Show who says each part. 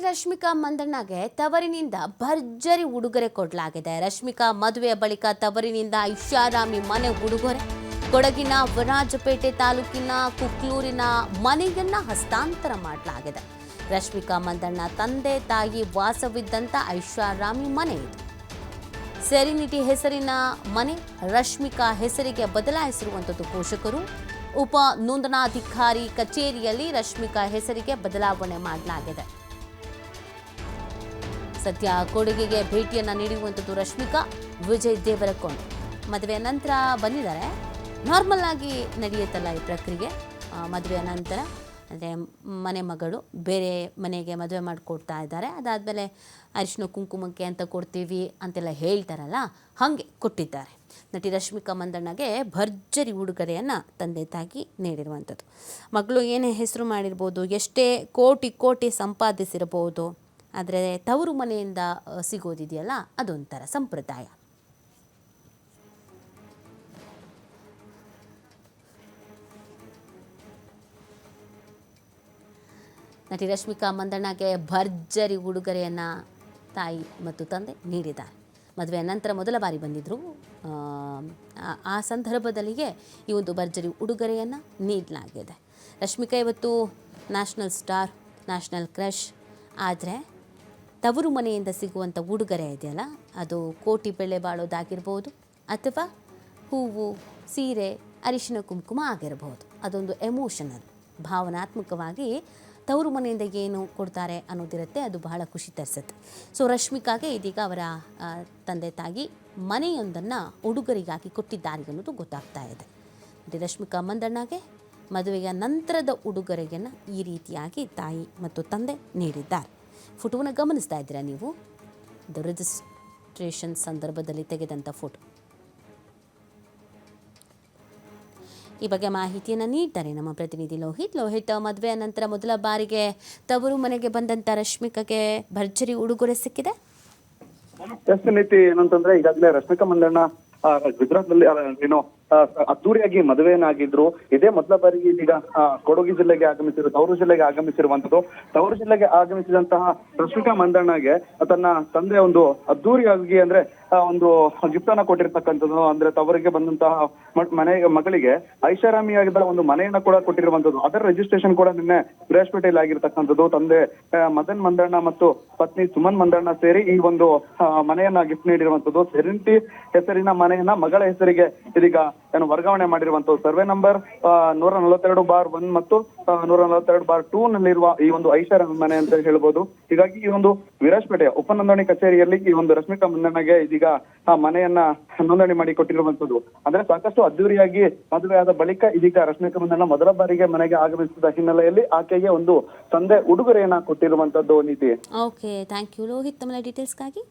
Speaker 1: ರಶ್ಮಿಕಾ ಮಂದಣ್ಣಗೆ ತವರಿನಿಂದ ಭರ್ಜರಿ ಉಡುಗೊರೆ ಕೊಡಲಾಗಿದೆ. ರಶ್ಮಿಕಾ ಮದುವೆಯ ಬಳಿಕ ತವರಿನಿಂದ ಐಷಾರಾಮಿ ಮನೆ ಉಡುಗೊರೆ. ಕೊಡಗಿನ ವರಾಜಪೇಟೆ ತಾಲೂಕಿನ ಕುಕ್ಲೂರಿನ ಮನೆಯನ್ನ ಹಸ್ತಾಂತರ ಮಾಡಲಾಗಿದೆ. ರಶ್ಮಿಕಾ ಮಂದಣ್ಣ ತಂದೆ ತಾಯಿ ವಾಸವಿದ್ದಂಥ ಐಷಾರಾಮಿ ಮನೆ ಇದು. ಸೆರೆನಿಟಿ ಹೆಸರಿನ ಮನೆ ರಶ್ಮಿಕಾ ಹೆಸರಿಗೆ ಬದಲಾಯಿಸಿರುವಂಥದ್ದು ಪೋಷಕರು. ಉಪ ನೋಂದಣಾಧಿಕಾರಿ ಕಚೇರಿಯಲ್ಲಿ ರಶ್ಮಿಕಾ ಹೆಸರಿಗೆ ಬದಲಾವಣೆ ಮಾಡಲಾಗಿದೆ. ಸದ್ಯ ಕೊಡಗಿಗೆ ಭೇಟಿಯನ್ನ ನೀಡಿರುವಂಥದ್ದು ರಶ್ಮಿಕಾ. ವಿಜಯ್ ದೇವರಕೊಂಡ ಮದುವೆಯ ನಂತರ ಬಂದಿದ್ದಾರೆ. ನಾರ್ಮಲ್ ಆಗಿ ನಡೆಯುತ್ತಲ್ಲ ಈ ಪ್ರಕ್ರಿಯೆ. ಮದುವೆಯ ನಂತರ ಅಂದರೆ ಮನೆ ಮಗಳು ಬೇರೆ ಮನೆಗೆ ಮದುವೆ ಮಾಡಿಕೊಡ್ತಾ ಇದ್ದಾರೆ. ಅದಾದಮೇಲೆ ಅರಿಶಿನ ಕುಂಕುಮಕ್ಕೆ ಅಂತ ಕೊಡ್ತೀವಿ ಅಂತೆಲ್ಲ ಹೇಳ್ತಾರಲ್ಲ, ಹಾಗೆ ಕೊಟ್ಟಿದ್ದಾರೆ. ನಟಿ ರಶ್ಮಿಕಾ ಮಂದಣ್ಣಗೆ ಭರ್ಜರಿ ಉಡುಗೊರೆಯನ್ನು ತಂದೆ ತಾಯಿ ನೀಡಿರುವಂಥದ್ದು. ಮಗಳು ಏನೇ ಹೆಸರು ಮಾಡಿರ್ಬೋದು, ಎಷ್ಟೇ ಕೋಟಿ ಸಂಪಾದಿಸಿರ್ಬೋದು, ಆದರೆ ತವರು ಮನೆಯಿಂದ ಸಿಗೋದಿದೆಯಲ್ಲ, ಅದೊಂಥರ ಸಂಪ್ರದಾಯ. ನಟಿ ರಶ್ಮಿಕಾ ಮಂದಣ್ಣಗೆ ಭರ್ಜರಿ ಉಡುಗೊರೆಯನ್ನು ತಾಯಿ ಮತ್ತು ತಂದೆ ನೀಡಿದ್ದಾರೆ. ಮದುವೆಯ ನಂತರ ಮೊದಲ ಬಾರಿ ಬಂದಿದ್ದರು. ಆ ಸಂದರ್ಭದಲ್ಲಿಯೇ ಈ ಒಂದು ಭರ್ಜರಿ ಉಡುಗೊರೆಯನ್ನು ನೀಡಲಾಗಿದೆ. ರಶ್ಮಿಕಾ ಇವತ್ತು ನ್ಯಾಷನಲ್ ಸ್ಟಾರ್, ನ್ಯಾಷನಲ್ ಕ್ರಶ್. ಆದರೆ ತವರು ಮನೆಯಿಂದ ಸಿಗುವಂಥ ಉಡುಗೊರೆ ಇದೆಯಲ್ಲ, ಅದು ಕೋಟಿ ಬೆಲೆ ಬಾಳೋದಾಗಿರ್ಬೋದು, ಅಥವಾ ಹೂವು, ಸೀರೆ, ಅರಿಶಿನ ಕುಂಕುಮ ಆಗಿರಬಹುದು. ಅದೊಂದು ಎಮೋಷನಲ್, ಭಾವನಾತ್ಮಕವಾಗಿ ತವರು ಮನೆಯಿಂದ ಏನು ಕೊಡ್ತಾರೆ ಅನ್ನೋದಿರುತ್ತೆ. ಅದು ಬಹಳ ಖುಷಿ ತರಿಸುತ್ತೆ. ಸೊ ರಶ್ಮಿಕಾಗೆ ಇದೀಗ ಅವರ ತಂದೆ ತಾಯಿ ಮನೆಯೊಂದನ್ನು ಉಡುಗೊರೆಗಾಗಿ ಕೊಟ್ಟಿದ್ದಾರೆ ಅನ್ನೋದು ಗೊತ್ತಾಗ್ತಾ ಇದೆ. ರಶ್ಮಿಕಾ ಮಂದಣ್ಣಗೆ ಮದುವೆಯ ನಂತರದ ಉಡುಗೊರೆಯನ್ನು ಈ ರೀತಿಯಾಗಿ ತಾಯಿ ಮತ್ತು ತಂದೆ ನೀಡಿದ್ದಾರೆ. ಫೋಟೋವನ್ನು ಗಮನಿಸ್ತಾ ಇದ್ದೀರಾ ನೀವು. ಇದು ರಿಜಿಸ್ಟ್ರೇಷನ್ ಸಂದರ್ಭದಲ್ಲಿ ತೆಗೆದಂಥ ಫೋಟೋ. ಈ ಬಗ್ಗೆ ಮಾಹಿತಿಯನ್ನು ನೀಡ್ತಾರೆ ನಮ್ಮ ಪ್ರತಿನಿಧಿ ಲೋಹಿತ್. ಮದುವೆಯ ನಂತರ ಮೊದಲ ಬಾರಿಗೆ ತವರು ಮನೆಗೆ ಬಂದಂಥ ರಶ್ಮಿಕಾಗೆ ಭರ್ಜರಿ ಉಡುಗೊರೆ ಸಿಕ್ಕಿದೆ.
Speaker 2: ಎಷ್ಟು ನೀತಿ ಏನಂತಂದ್ರೆ, ಈಗಾಗಲೇ ರಶ್ಮಿಕಾ ಮಂದಣ್ಣ ಗುಜರಾತ್ ನಲ್ಲಿ ಅದ್ದೂರಿಯಾಗಿ ಮದುವೆಯನ್ನಾಗಿದ್ರು. ಇದೇ ಮೊದಲ ಬಾರಿಗೆ ಇದೀಗ ಕೊಡಗು ಜಿಲ್ಲೆಗೆ ತವರು ಜಿಲ್ಲೆಗೆ ಆಗಮಿಸಿರುವಂತದ್ದು. ತವರು ಜಿಲ್ಲೆಗೆ ಆಗಮಿಸಿದಂತಹ ರಶ್ಮಿಕಾ ಮಂದಣ್ಣಗೆ ತನ್ನ ತಂದೆ ಒಂದು ಅದ್ದೂರಿಯಾಗಿ ಅಂದ್ರೆ ಒಂದು ಗಿಫ್ಟ್ ಅನ್ನ ಕೊಟ್ಟಿರ್ತಕ್ಕಂಥದ್ದು. ಅಂದ್ರೆ ತವರಿಗೆ ಬಂದಂತಹ ಮಗಳಿಗೆ ಐಷಾರಾಮಿಯಾಗಿದ್ದ ಒಂದು ಮನೆಯನ್ನ ಕೂಡ ಕೊಟ್ಟಿರುವಂತದ್ದು. ಅದರ ರಿಜಿಸ್ಟ್ರೇಷನ್ ಕೂಡ ನಿನ್ನೆ ವಿರಾಜಪೇಟೆಯಲ್ಲಿ ಆಗಿರ್ತಕ್ಕಂಥದ್ದು. ತಂದೆ ಮದನ್ ಮಂದಣ್ಣ ಮತ್ತು ಪತ್ನಿ ಸುಮನ್ ಮಂದಣ್ಣ ಸೇರಿ ಈ ಒಂದು ಮನೆಯನ್ನ ಗಿಫ್ಟ್ ನೀಡಿರುವಂತದ್ದು. ಸೆರೆನಿಟಿ ಹೆಸರಿನ ಮನೆಯನ್ನ ಮಗಳ ಹೆಸರಿಗೆ ಇದೀಗ ವರ್ಗಾವಣೆ ಮಾಡಿರುವಂತದ್ದು. ಸರ್ವೆ ನಂಬರ್ 142/1 ಮತ್ತು 142/2 ನಲ್ಲಿರುವ ಈ ಒಂದು ಐಷಾರಾಮಿ ಮನೆ ಅಂತ ಹೇಳ್ಬೋದು. ಹೀಗಾಗಿ ಈ ಒಂದು ವಿರಾಜಪೇಟೆಯ ಉಪನೋಂದಣಿ ಕಚೇರಿಯಲ್ಲಿ ಈ ಒಂದು ರಶ್ಮಿಕಾ ಮಂದಣ್ಣಗೆ ಇದೀಗ ಆ ಮನೆಯನ್ನ ನೋಂದಣಿ ಮಾಡಿ ಕೊಟ್ಟಿರುವಂತದ್ದು. ಅಂದ್ರೆ ಸಾಕಷ್ಟು ಅದ್ದೂರಿಯಾಗಿ ಮದುವೆಯಾದ ಬಳಿಕ ಇದೀಗ ರಶ್ಮಿಕಾ ಮಂದಣ್ಣ ಮೊದಲ ಬಾರಿಗೆ ಮನೆಗೆ ಆಗಮಿಸಿದ ಹಿನ್ನೆಲೆಯಲ್ಲಿ ಆಕೆಗೆ ಒಂದು ತಂದೆ ಉಡುಗೊರೆಯನ್ನ ಕೊಟ್ಟಿರುವಂತದ್ದು. ನೀತಿ.
Speaker 1: ಓಕೆ, ಥ್ಯಾಂಕ್ ಯು ಲೋಹಿತ್, ತಮ್ಮ ಡೀಟೇಲ್ಸ್ಗಾಗಿ.